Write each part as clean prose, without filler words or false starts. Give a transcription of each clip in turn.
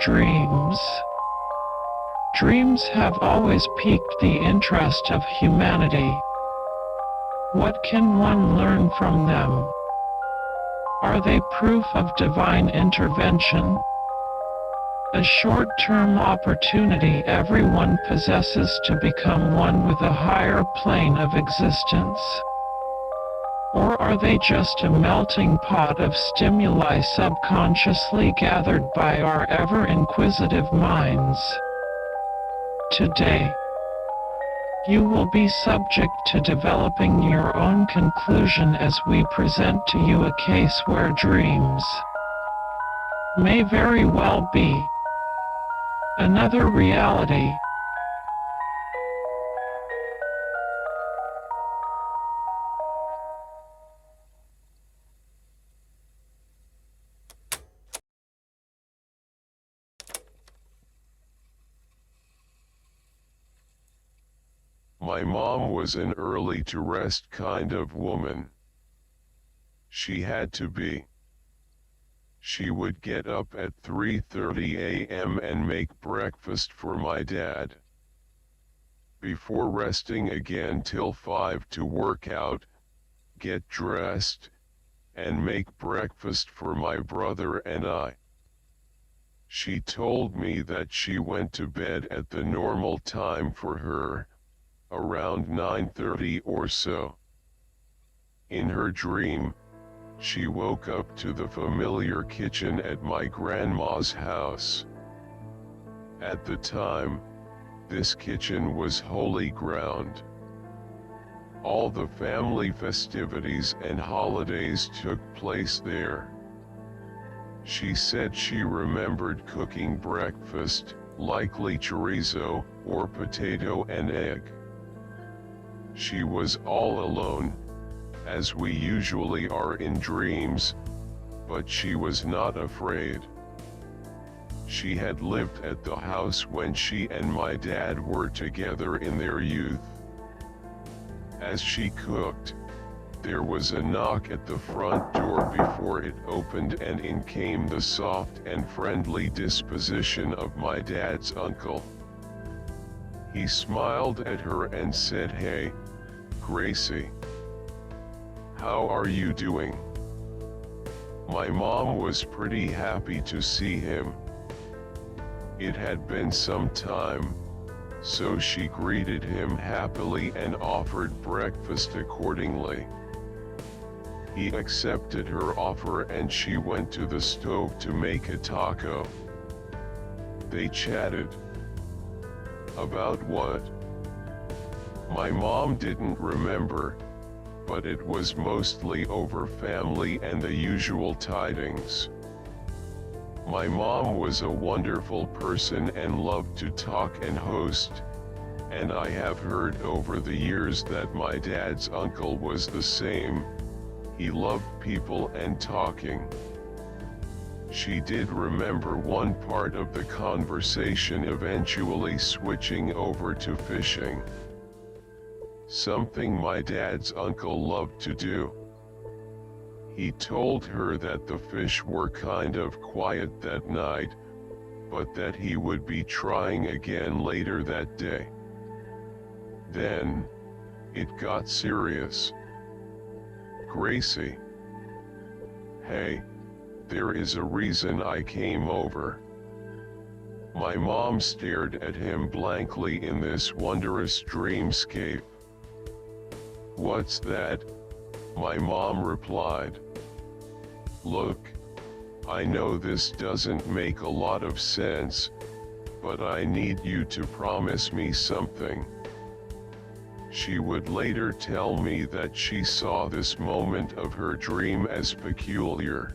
dreams. Dreams have always piqued the interest of humanity. What can one learn from them? Are they proof of divine intervention? A short-term opportunity everyone possesses to become one with a higher plane of existence? Or are they just a melting pot of stimuli subconsciously gathered by our ever-inquisitive minds? Today, you will be subject to developing your own conclusion as we present to you a case where dreams may very well be another reality. My mom was an early-to-rest kind of woman. She had to be. She would get up at 3:30 a.m. and make breakfast for my dad. Before resting again till 5 to work out, get dressed, and make breakfast for my brother and I. She told me that she went to bed at the normal time for her, around 9:30 or so. In her dream, she woke up to the familiar kitchen at my grandma's house. At the time, this kitchen was holy ground. All the family festivities and holidays took place there. She said she remembered cooking breakfast, likely chorizo or potato and egg. She was all alone, as we usually are in dreams, but she was not afraid. She had lived at the house when she and my dad were together in their youth. As she cooked, there was a knock at the front door before it opened, and in came the soft and friendly disposition of my dad's uncle. He smiled at her and said, "Hey, Gracie. How are you doing?" My mom was pretty happy to see him. It had been some time, so she greeted him happily and offered breakfast accordingly. He accepted her offer and she went to the stove to make a taco. They chatted. About what? My mom didn't remember, but it was mostly over family and the usual tidings. My mom was a wonderful person and loved to talk and host, and I have heard over the years that my dad's uncle was the same. He loved people and talking. She did remember one part of the conversation eventually switching over to fishing. Something my dad's uncle loved to do. He told her that the fish were kind of quiet that night, but that he would be trying again later that day. Then, it got serious. "Gracie. Hey, there is a reason I came over." My mom stared at him blankly in this wondrous dreamscape. "What's that?" my mom replied. "Look, I know this doesn't make a lot of sense, but I need you to promise me something." She would later tell me that she saw this moment of her dream as peculiar.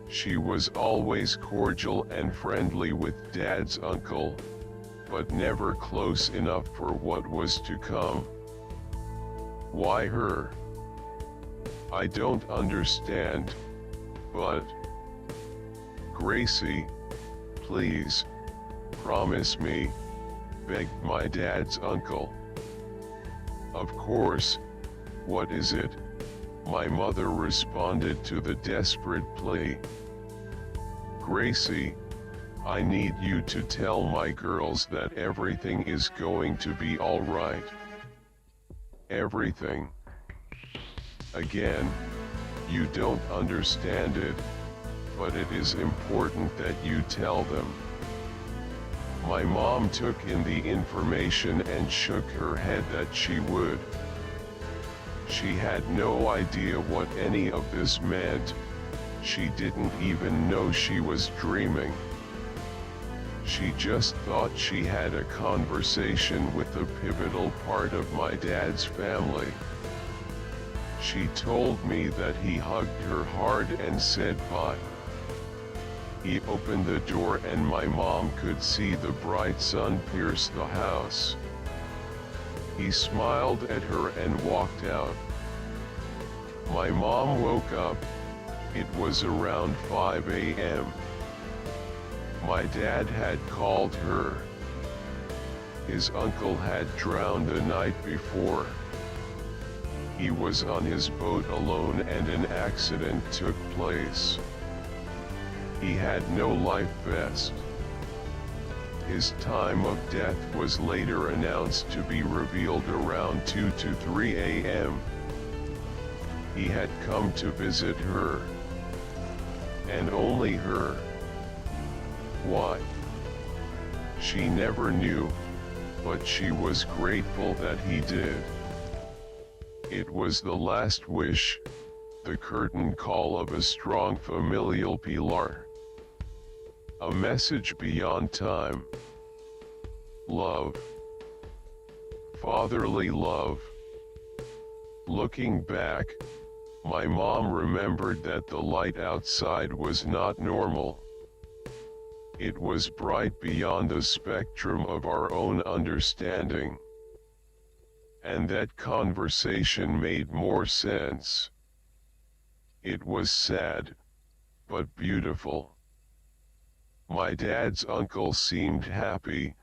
She was always cordial and friendly with Dad's uncle, but never close enough for what was to come. Why her? I don't understand, but... "Gracie, please, promise me," begged my dad's uncle. "Of course, what is it?" my mother responded to the desperate plea. "Gracie, I need you to tell my girls that everything is going to be alright. Everything. Again, you don't understand it, but it is important that you tell them. My mom took in the information and shook her head that she would. She had no idea what any of this meant. She didn't even know she was dreaming. She just thought she had a conversation with the pivotal part of my dad's family. She told me that he hugged her hard and said bye. He opened the door and my mom could see the bright sun pierce the house. He smiled at her and walked out. My mom woke up. It was around 5 a.m. My dad had called her. His uncle had drowned the night before. He was on his boat alone and an accident took place. He had no life vest. His time of death was later announced to be revealed around 2 to 3 a.m. He had come to visit her. And only her. Why? She never knew, but she was grateful that he did. It was the last wish, the curtain call of a strong familial pillar. A message beyond time. Love. Fatherly love. Looking back, my mom remembered that the light outside was not normal. It was bright beyond the spectrum of our own understanding. And that conversation made more sense. It was sad, but beautiful. My dad's uncle seemed happy.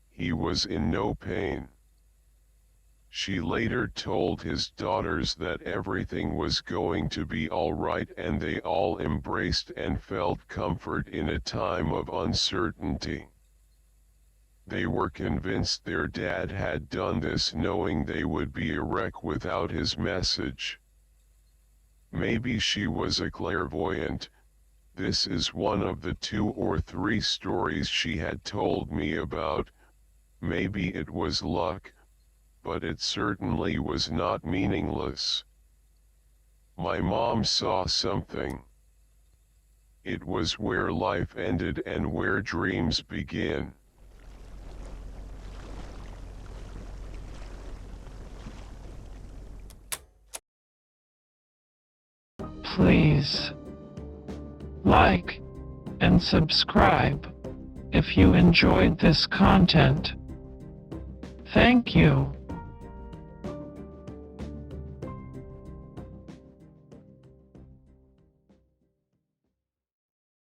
He was in no pain. She later told his daughters that everything was going to be all right and they all embraced and felt comfort in a time of uncertainty. They were convinced their dad had done this knowing they would be a wreck without his message. Maybe she was a clairvoyant. This is one of the 2 or 3 stories she had told me about. Maybe it was luck, but it certainly was not meaningless. My mom saw something. It was where life ended and where dreams begin. Please like and subscribe if you enjoyed this content. Thank you.